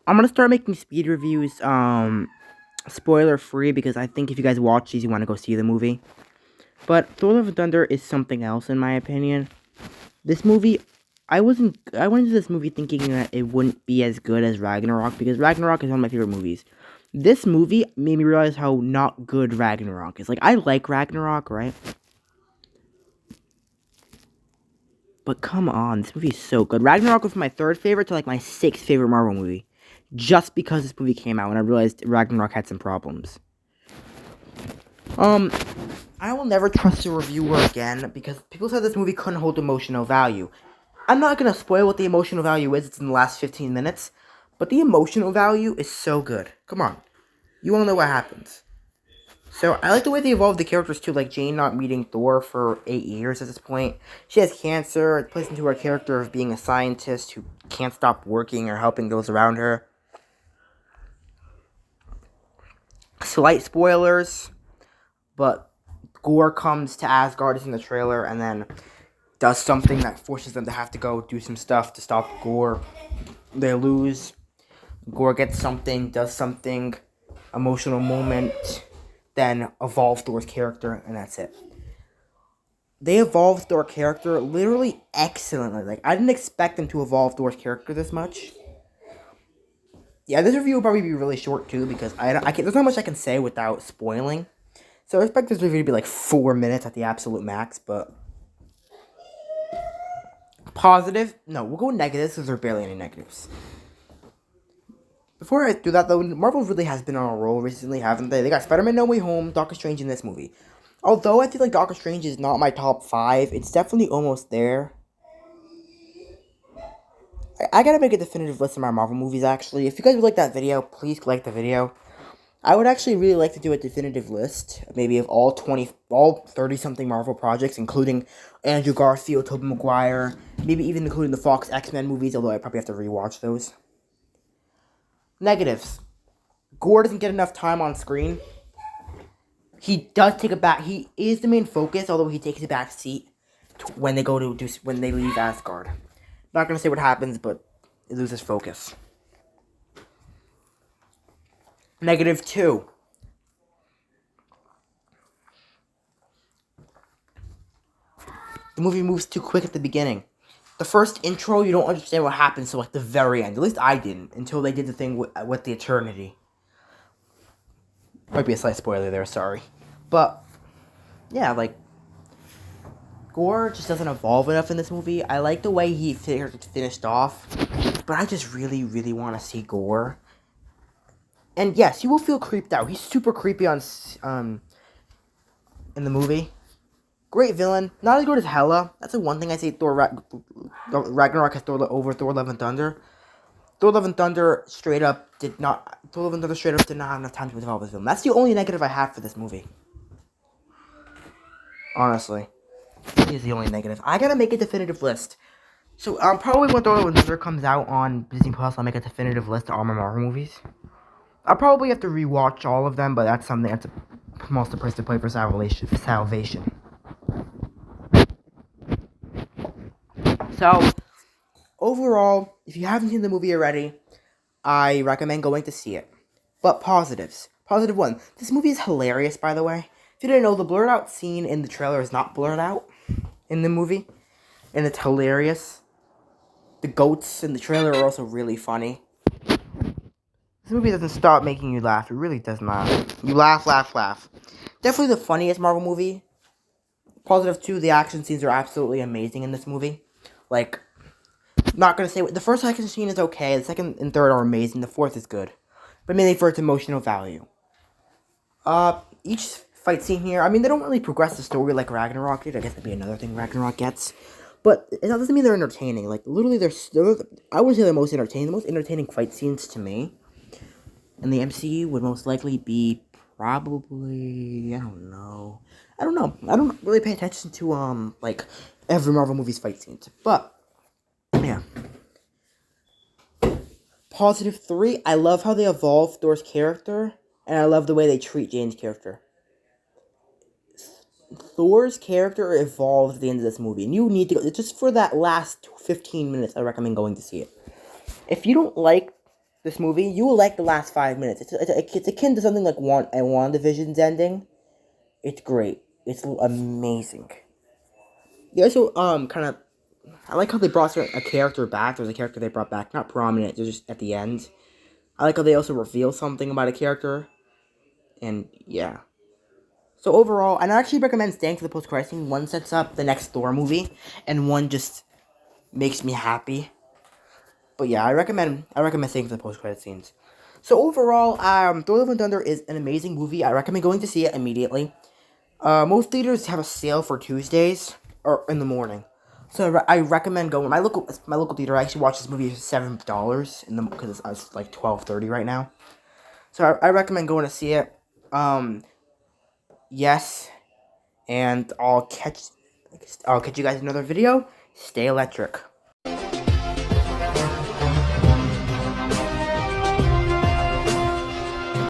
I'm gonna start making speed reviews, spoiler free, because I think if you guys watch these, you want to go see the movie. But Thor: Love and Thunder is something else, in my opinion. This movie, I went into this movie thinking that it wouldn't be as good as Ragnarok, because Ragnarok is one of my favorite movies. This movie made me realize how not good Ragnarok is. Like, I like Ragnarok, right? But come on, this movie is so good. Ragnarok was my third favorite to like my sixth favorite Marvel movie. Just because this movie came out and I realized Ragnarok had some problems. Um, I will never trust a reviewer again because people said this movie couldn't hold emotional value. I'm not gonna spoil what the emotional value is, it's in the last 15 minutes, but the emotional value is so good. Come on. You wanna know what happens. So, I like the way they evolved the characters too, like Jane not meeting Thor for 8 years at this point. She has cancer, it plays into her character of being a scientist who can't stop working or helping those around her. Slight spoilers, but Gore comes to Asgard is in the trailer and then does something that forces them to have to go do some stuff to stop Gore. They lose. Gore gets something, does something, emotional moment, then evolve Thor's character, and that's it. They evolved Thor's character literally excellently. Like, I didn't expect them to evolve Thor's character this much. Yeah, this review will probably be really short too because there's not much I can say without spoiling. So I expect this review to be like 4 minutes at the absolute max, but positive? No, we'll go negatives because there are barely any negatives. Before I do that though, Marvel really has been on a roll recently, haven't they? They got Spider-Man No Way Home, Doctor Strange in this movie. Although I feel like Doctor Strange is not my top 5, it's definitely almost there. I gotta make a definitive list of my Marvel movies actually. If you guys would like that video, please like the video. I would actually really like to do a definitive list, maybe of all 30 something Marvel projects, including Andrew Garfield, Tobey Maguire, maybe even including the Fox X-Men movies, although I probably have to rewatch those. Negatives. Gore doesn't get enough time on screen. He does take a back. He is the main focus, although he takes a back seat when they leave Asgard. Not gonna say what happens, but it loses focus. -2. The movie moves too quick at the beginning. The first intro, you don't understand what happens till like the very end. At least I didn't until they did the thing with the Eternity. Might be a slight spoiler there, sorry. But yeah, like Gore just doesn't evolve enough in this movie. I like the way he finished off, but I just really, really want to see Gore. And yes, you will feel creeped out. He's super creepy in the movie. Great villain. Not as good as Hela. That's the one thing I say Ragnarok has over Thor: Love and Thunder. Thor: Love and Thunder straight up did not have enough time to develop his villain. That's the only negative I have for this movie. Honestly. Is the only negative. I gotta make a definitive list. So probably when Thor: Love and Thunder comes out on Disney Plus, I'll make a definitive list of all my Marvel movies. I'll probably have to rewatch all of them, but that's something that's most the price to play for salvation. So, overall, if you haven't seen the movie already, I recommend going to see it. But positives. Positive 1. This movie is hilarious, by the way. If you didn't know, the blurred out scene in the trailer is not blurred out in the movie. And it's hilarious. The goats in the trailer are also really funny. This movie doesn't stop making you laugh. It really does not. You laugh, laugh, laugh. Definitely the funniest Marvel movie. Positive 2, the action scenes are absolutely amazing in this movie. Like, not gonna say the first action scene is okay. The second and third are amazing. The fourth is good, but mainly for its emotional value. Each fight scene here, I mean, they don't really progress the story like Ragnarok did. I guess that'd be another thing Ragnarok gets, but it doesn't mean they're entertaining. Like, literally, I would say the most entertaining. The most entertaining fight scenes to me in the MCU would most likely be probably I don't know. I don't really pay attention to like every Marvel movie's fight scenes, but yeah. Positive 3, I love how they evolve Thor's character, and I love the way they treat Jane's character. Thor's character evolves at the end of this movie, and you need to just for that last 15 minutes, I recommend going to see it. If you don't like this movie, you will like the last 5 minutes. It's akin to something like WandaVision's ending. It's great. It's amazing. They also kind of, I like how they brought a character back. There's a character they brought back, not prominent, they're just at the end. I like how they also reveal something about a character, and yeah. So overall, and I actually recommend staying for the post-credit scene. One sets up the next Thor movie, and one just makes me happy. But yeah, I recommend staying for the post-credit scenes. So overall, Thor: Love and Thunder is an amazing movie. I recommend going to see it immediately. Most theaters have a sale for Tuesdays or in the morning, so I recommend going. My local theater, I actually watched this movie for $7 in the because it's like 12:30 right now. So I recommend going to see it. Yes, and I'll catch you guys in another video. Stay electric.